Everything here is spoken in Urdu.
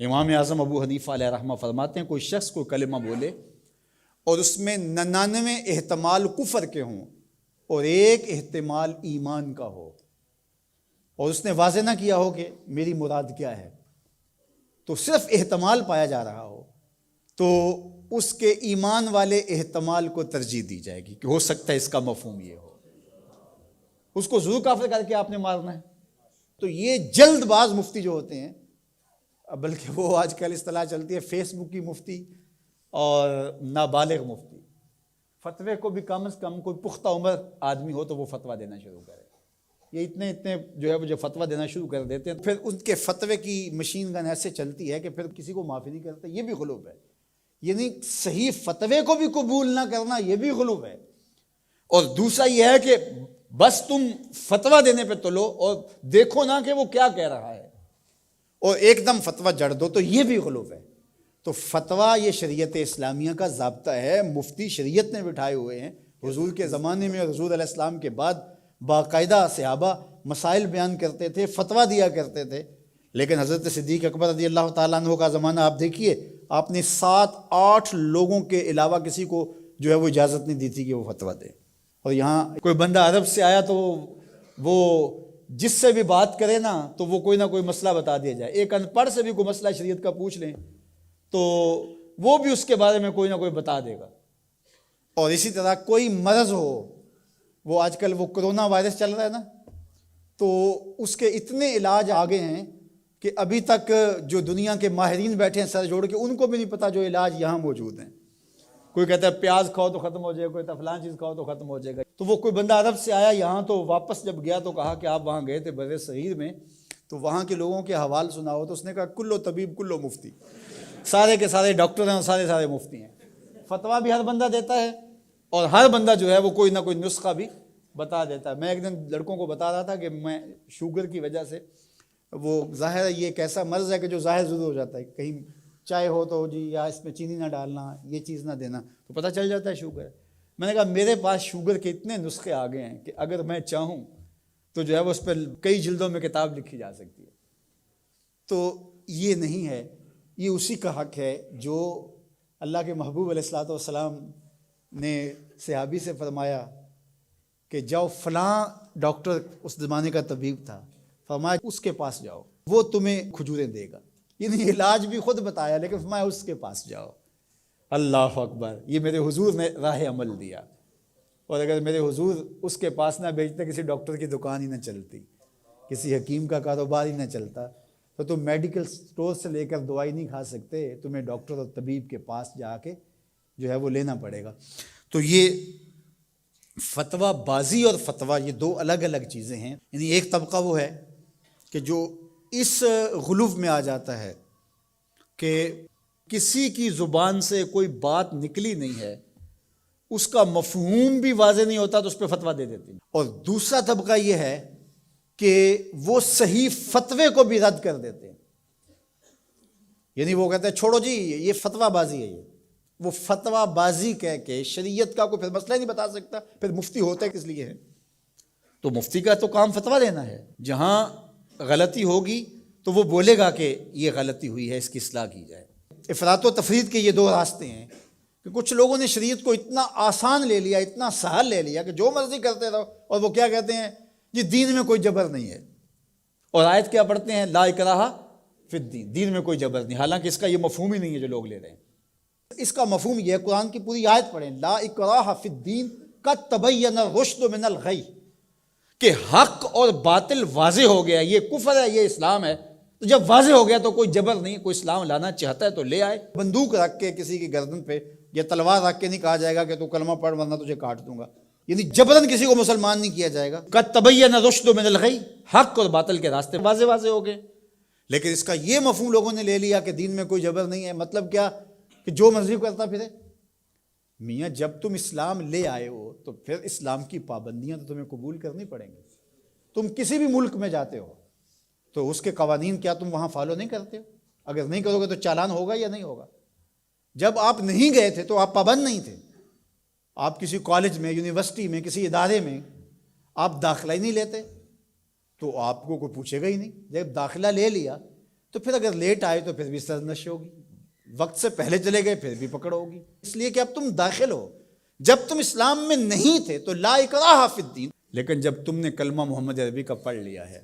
امام اعظم ابو حنیفہ علیہ رحمہ فرماتے ہیں کوئی شخص کوئی کلمہ بولے اور اس میں 99 احتمال کفر کے ہوں اور ایک احتمال ایمان کا ہو، اور اس نے واضح نہ کیا ہو کہ میری مراد کیا ہے، تو صرف احتمال پایا جا رہا ہو، تو اس کے ایمان والے احتمال کو ترجیح دی جائے گی کہ ہو سکتا ہے اس کا مفہوم یہ ہو، اس کو ضرور کافر کر کے آپ نے مارنا ہے۔ تو یہ جلد باز مفتی جو ہوتے ہیں، بلکہ وہ آج کل اصطلاح چلتی ہے فیس بک کی مفتی اور نابالغ مفتی، فتوے کو بھی کم از کم کوئی پختہ عمر آدمی ہو تو وہ فتویٰ دینا شروع کرے۔ یہ اتنے جو ہے وہ جو فتویٰ دینا شروع کر دیتے ہیں، پھر ان کے فتوے کی مشین گن ایسے چلتی ہے کہ پھر کسی کو معافی نہیں کرتے۔ یہ بھی غلو ہے، یعنی صحیح فتوے کو بھی قبول نہ کرنا یہ بھی غلو ہے۔ اور دوسرا یہ ہے کہ بس تم فتویٰ دینے پہ تلو اور دیکھو نہ کہ وہ کیا کہہ رہا ہے اور ایک دم فتویٰ جڑ دو، تو یہ بھی غلو ہے۔ تو فتویٰ یہ شریعت اسلامیہ کا ضابطہ ہے، مفتی شریعت نے بٹھائے ہوئے ہیں۔ حضور کے زمانے میں اور حضور علیہ السلام کے بعد باقاعدہ صحابہ مسائل بیان کرتے تھے، فتویٰ دیا کرتے تھے، لیکن حضرت صدیق اکبر رضی اللہ تعالیٰ عنہ کا زمانہ آپ دیکھیے، آپ نے 7-8 لوگوں کے علاوہ کسی کو جو ہے وہ اجازت نہیں دی تھی کہ وہ فتویٰ دے۔ اور یہاں کوئی بندہ عرب سے آیا تو وہ جس سے بھی بات کرے نا تو وہ کوئی نہ کوئی مسئلہ بتا دیا جائے۔ ایک ان پڑھ سے بھی کوئی مسئلہ شریعت کا پوچھ لیں تو وہ بھی اس کے بارے میں کوئی نہ کوئی بتا دے گا۔ اور اسی طرح کوئی مرض ہو، وہ آج کل وہ کرونا وائرس چل رہا ہے نا، تو اس کے اتنے علاج آگے ہیں کہ ابھی تک جو دنیا کے ماہرین بیٹھے ہیں سر جوڑ کے، ان کو بھی نہیں پتا جو علاج یہاں موجود ہیں۔ کوئی کہتا ہے پیاز کھاؤ تو ختم ہو جائے گا، کوئی کہتا ہے فلاں چیز کھاؤ تو ختم ہو جائے گا۔ تو وہ کوئی بندہ عرب سے آیا یہاں، تو واپس جب گیا تو کہا کہ آپ وہاں گئے تھے بر صغیر میں، تو وہاں کے لوگوں کے حوال سناؤ، تو اس نے کہا کلو طبیب کلو مفتی، سارے کے سارے ڈاکٹر ہیں اور سارے مفتی ہیں۔ فتویٰ بھی ہر بندہ دیتا ہے اور ہر بندہ جو ہے وہ کوئی نہ کوئی نسخہ بھی بتا دیتا ہے۔ میں ایک دن لڑکوں کو بتا رہا تھا کہ میں شوگر کی وجہ سے، وہ ظاہر ہے یہ ایک ایسا مرض ہے کہ جو ظاہر ضرور ہو جاتا ہے، کہیں چائے ہو تو جی یا اس میں چینی نہ ڈالنا، یہ چیز نہ دینا، تو پتہ چل جاتا ہے شوگر ہے۔ میں نے کہا میرے پاس شوگر کے اتنے نسخے آ گئے ہیں کہ اگر میں چاہوں تو جو ہے وہ اس پر کئی جلدوں میں کتاب لکھی جا سکتی ہے۔ تو یہ نہیں ہے، یہ اسی کا حق ہے جو اللہ کے محبوب علیہ الصلوۃ والسلام نے صحابی سے فرمایا کہ جاؤ فلاں ڈاکٹر، اس زمانے کا طبیب تھا، فرمایا اس کے پاس جاؤ، وہ تمہیں کھجوریں دے گا۔ یعنی علاج بھی خود بتایا لیکن فرمایا اس کے پاس جاؤ۔ اللہ اکبر، یہ میرے حضور نے راہ عمل دیا، اور اگر میرے حضور اس کے پاس نہ بھیجتے، کسی ڈاکٹر کی دکان ہی نہ چلتی، کسی حکیم کا کاروبار ہی نہ چلتا، تو تم میڈیکل سٹور سے لے کر دوائی نہیں کھا سکتے، تمہیں ڈاکٹر اور طبیب کے پاس جا کے جو ہے وہ لینا پڑے گا۔ تو یہ فتویٰ بازی اور فتویٰ یہ دو الگ الگ چیزیں ہیں۔ یعنی ایک طبقہ وہ ہے کہ جو اس غلو میں آ جاتا ہے کہ کسی کی زبان سے کوئی بات نکلی نہیں ہے، اس کا مفہوم بھی واضح نہیں ہوتا تو اس پہ فتویٰ دے دیتے ہیں۔ اور دوسرا طبقہ یہ ہے کہ وہ صحیح فتوے کو بھی رد کر دیتے ہیں، یعنی وہ کہتے ہیں چھوڑو جی یہ فتویٰ بازی ہے، یہ وہ فتویٰ بازی کہہ کے شریعت کا کوئی پھر مسئلہ ہی نہیں بتا سکتا، پھر مفتی ہوتا ہے کس لیے ہے؟ تو مفتی کا تو کام فتویٰ دینا ہے، جہاں غلطی ہوگی تو وہ بولے گا کہ یہ غلطی ہوئی ہے، اس کی اصلاح کی جائے۔ افراط و تفرید کے یہ دو راستے ہیں کہ کچھ لوگوں نے شریعت کو اتنا آسان لے لیا، اتنا سہل لے لیا کہ جو مرضی کرتے رہو، اور وہ کیا کہتے ہیں جی دین میں کوئی جبر نہیں ہے، اور آیت کیا پڑھتے ہیں لا اکراہ فی الدین، دین میں کوئی جبر نہیں، حالانکہ اس کا یہ مفہوم ہی نہیں ہے جو لوگ لے رہے ہیں۔ اس کا مفہوم یہ ہے، قرآن کی پوری آیت پڑھیں، لا اکراہ فی الدین قد تبین الرشد من الغی، کہ حق اور باطل واضح ہو گیا، یہ کفر ہے یہ اسلام ہے، تو جب واضح ہو گیا تو کوئی جبر نہیں، کوئی اسلام لانا چاہتا ہے تو لے آئے۔ بندوق رکھ کے کسی کی گردن پہ یا تلوار رکھ کے نہیں کہا جائے گا کہ تو کلمہ پڑھ ورنہ تجھے کاٹ دوں گا، یعنی جبرن کسی کو مسلمان نہیں کیا جائے گا۔ قد تبین الرشد من الغی، حق اور باطل کے راستے واضح ہو گئے۔ لیکن اس کا یہ مفہوم لوگوں نے لے لیا کہ دین میں کوئی جبر نہیں ہے، مطلب کیا کہ جو مرضی کرتا پھرے۔ میاں جب تم اسلام لے آئے ہو تو پھر اسلام کی پابندیاں تو تمہیں قبول کرنی پڑیں گی۔ تم کسی بھی ملک میں جاتے ہو تو اس کے قوانین کیا تم وہاں فالو نہیں کرتے ہو؟ اگر نہیں کرو گے تو چالان ہوگا یا نہیں ہوگا؟ جب آپ نہیں گئے تھے تو آپ پابند نہیں تھے، آپ کسی کالج میں، یونیورسٹی میں، کسی ادارے میں آپ داخلہ ہی نہیں لیتے تو آپ کو کوئی پوچھے گا ہی نہیں۔ جب داخلہ لے لیا تو پھر اگر لیٹ آئے تو پھر بھی سرنش ہوگی، وقت سے پہلے چلے گئے پھر بھی پکڑ ہوگی، اس لیے کہ اب تم داخل ہو۔ جب تم اسلام میں نہیں تھے تو لا اکراہ فی الدین، لیکن جب تم نے کلمہ محمد عربی کا پڑھ لیا ہے